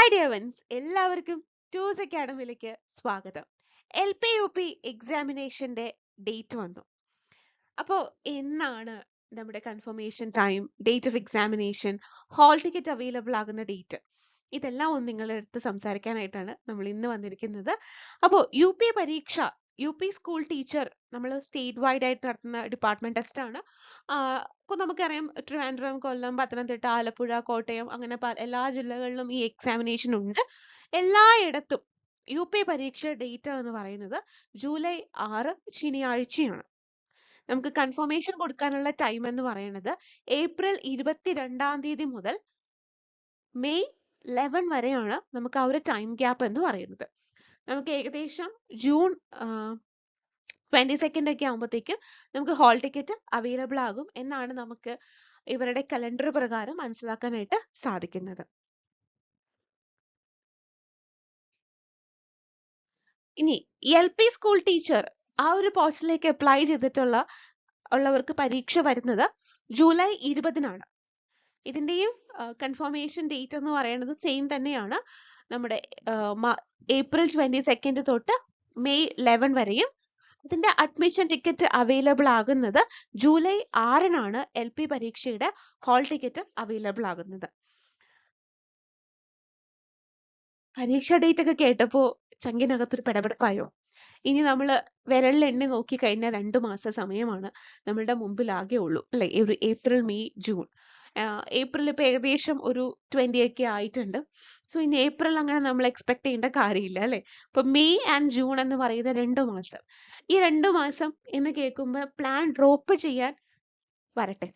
Hi dear ones, എല്ലാവർക്കും two's അക്കാഡമിയിലേക്ക് സ്വാഗതം. LP-UP എക്സാമിനേഷന്റെ date വന്നു. അപ്പോൾ എന്നാണ് നമ്മുടെ confirmation time, date of examination, hall ticket available ആകുന്ന ഡേറ്റ്, ഇതെല്ലാം ഒന്ന് നിങ്ങളുടെ അടുത്ത് സംസാരിക്കാനായിട്ടാണ് നമ്മൾ ഇന്ന് വന്നിരിക്കുന്നത്. അപ്പോൾ UP പരീക്ഷ, UP സ്കൂൾ ടീച്ചർ നമ്മൾ സ്റ്റേറ്റ് വൈഡ് ആയിട്ട് നടത്തുന്ന ഡിപ്പാർട്ട്മെന്റ് ടെസ്റ്റ് ആണ്. ഇപ്പോൾ നമുക്കറിയാം ട്രിവാൻഡ്രം, കൊല്ലം, പത്തനംതിട്ട, ആലപ്പുഴ, കോട്ടയം അങ്ങനെ എല്ലാ ജില്ലകളിലും ഈ എക്സാമിനേഷൻ ഉണ്ട്. എല്ലായിടത്തും UP പരീക്ഷ ഡേറ്റ് എന്ന് പറയുന്നത് ജൂലൈ 6 ശനിയാഴ്ചയാണ്. നമുക്ക് കൺഫർമേഷൻ കൊടുക്കാനുള്ള ടൈം എന്ന് പറയുന്നത് ഏപ്രിൽ 22-ാം തീയതി മുതൽ മെയ് 11 വരെയാണ് നമുക്ക് ആ ഒരു ടൈം ഗ്യാപ്പ് എന്ന് പറയുന്നത്. നമുക്ക് ഏകദേശം ജൂൺ 22 ഒക്കെ ആകുമ്പോഴത്തേക്കും നമുക്ക് ഹാൾ ടിക്കറ്റ് അവൈലബിൾ ആകും എന്നാണ് നമുക്ക് ഇവരുടെ കലണ്ടർ പ്രകാരം മനസ്സിലാക്കാനായിട്ട് സാധിക്കുന്നത്. ഇനി LP സ്കൂൾ ടീച്ചർ ആ ഒരു പോസ്റ്റിലേക്ക് അപ്ലൈ ചെയ്തിട്ടുള്ളവർക്ക് പരീക്ഷ വരുന്നത് ജൂലൈ 20-നാണ്. ഇതിന്റെയും കൺഫർമേഷൻ ഡേറ്റ് എന്ന് പറയുന്നത് സെയിം തന്നെയാണ്. നമ്മുടെ ഏപ്രിൽ 22 തൊട്ട് മെയ് 11 വരെയും. ഇതിന്റെ അഡ്മിഷൻ ടിക്കറ്റ് അവൈലബിൾ ആകുന്നത് ജൂലൈ 6-നാണ്. LP പരീക്ഷയുടെ ഹാൾ ടിക്കറ്റ് അവൈലബിൾ ആകുന്നത്. പരീക്ഷ ഡേറ്റ് ഒക്കെ കേട്ടപ്പോ ചങ്കിനകത്തൊരു പെടപെടപ്പായോ? ഇനി നമ്മൾ വിരലിലെണ്ണി നോക്കി കഴിഞ്ഞാൽ 2 മാസം സമയമാണ് നമ്മളുടെ മുമ്പിൽ ആകെ ഉള്ളൂ അല്ലെ? ഒരു ഏപ്രിൽ, മെയ്, ജൂൺ. ഏപ്രിൽ ഇപ്പൊ ഏകദേശം ഒരു 20 ഒക്കെ ആയിട്ടുണ്ട്. സോ ഇനി ഏപ്രിൽ അങ്ങനെ നമ്മൾ എക്സ്പെക്ട് ചെയ്യേണ്ട കാര്യമില്ല അല്ലെ? ഇപ്പൊ മെയ് ആൻഡ് ജൂൺ എന്ന് പറയുന്ന 2 മാസം. ഈ 2 മാസം എന്ന് കേൾക്കുമ്പോൾ പ്ലാൻ ഡ്രോപ്പ് ചെയ്യാൻ വരട്ടെ.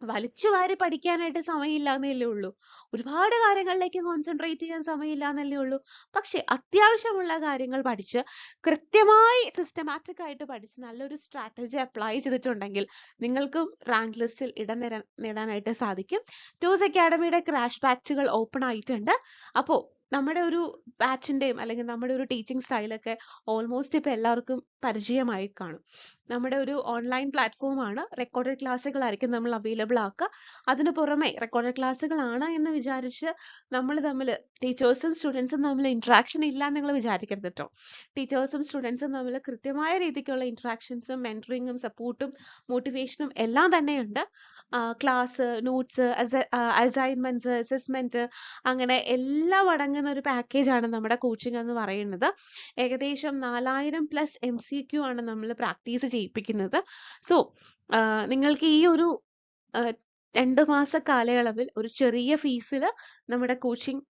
വലിച്ചു വാരി പഠിക്കാനായിട്ട് സമയമില്ലാന്നല്ലേ ഉള്ളൂ. ഒരുപാട് കാര്യങ്ങളിലേക്ക് കോൺസെൻട്രേറ്റ് ചെയ്യാൻ സമയമില്ലാന്നല്ലേ ഉള്ളൂ. പക്ഷെ അത്യാവശ്യമുള്ള കാര്യങ്ങൾ പഠിച്ച് കൃത്യമായി സിസ്റ്റമാറ്റിക് ആയിട്ട് പഠിച്ച് നല്ലൊരു സ്ട്രാറ്റജി അപ്ലൈ ചെയ്തിട്ടുണ്ടെങ്കിൽ നിങ്ങൾക്കും റാങ്ക് ലിസ്റ്റിൽ ഇടം നേടാനായിട്ട് സാധിക്കും. ടൂസ് അക്കാഡമിയുടെ ക്രാഷ് ബാച്ചുകൾ ഓപ്പൺ ആയിട്ടുണ്ട്. അപ്പോൾ നമ്മുടെ ഒരു ബാച്ചിന്റെയും അല്ലെങ്കിൽ നമ്മുടെ ഒരു ടീച്ചിങ് സ്റ്റൈലൊക്കെ ഓൾമോസ്റ്റ് ഇപ്പൊ എല്ലാവർക്കും പരിചയമായി കാണും. നമ്മുടെ ഒരു ഓൺലൈൻ പ്ലാറ്റ്ഫോം ആണ്. റെക്കോർഡഡ് ക്ലാസ്സുകളായിരിക്കും നമ്മൾ അവൈലബിൾ ആക്കുക. അതിന് പുറമെ റെക്കോർഡഡ് ക്ലാസ്സുകളാണ് എന്ന് വിചാരിച്ച് നമ്മൾ തമ്മിൽ ടീച്ചേഴ്സും സ്റ്റുഡൻസും തമ്മിൽ ഇന്ററാക്ഷൻ ഇല്ല എന്ന് നിങ്ങൾ വിചാരിക്കരുത് കേട്ടോ. ടീച്ചേഴ്സും സ്റ്റുഡൻസും തമ്മിൽ കൃത്യമായ രീതിക്കുള്ള ഇന്ററാക്ഷൻസും മെന്ററിങ്ങും സപ്പോർട്ടും മോട്ടിവേഷനും എല്ലാം തന്നെയുണ്ട്. ക്ലാസ്, നോട്ട്സ്, അസൈൻമെന്റ്സ്, അസസ്മെന്റ് അങ്ങനെ എല്ലാം അടങ്ങുന്ന ഒരു പാക്കേജ് ആണ് നമ്മുടെ കോച്ചിങ് എന്ന് പറയുന്നത്. ഏകദേശം 4000+ MCQ ആണ് നമ്മൾ പ്രാക്ടീസ് ചെയ്യിപ്പിക്കുന്നത്. സോ നിങ്ങൾക്ക് ഈ ഒരു 2 മാസ കാലയളവിൽ ഒരു ചെറിയ ഫീസിൽ നമ്മുടെ കോച്ചിങ്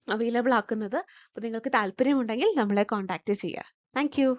അവൈലബിൾ ആക്കുന്നത്. അപ്പോൾ നിങ്ങൾക്ക് താല്പര്യമുണ്ടെങ്കിൽ നമ്മളെ കോൺടാക്ട് ചെയ്യുക. Thank you.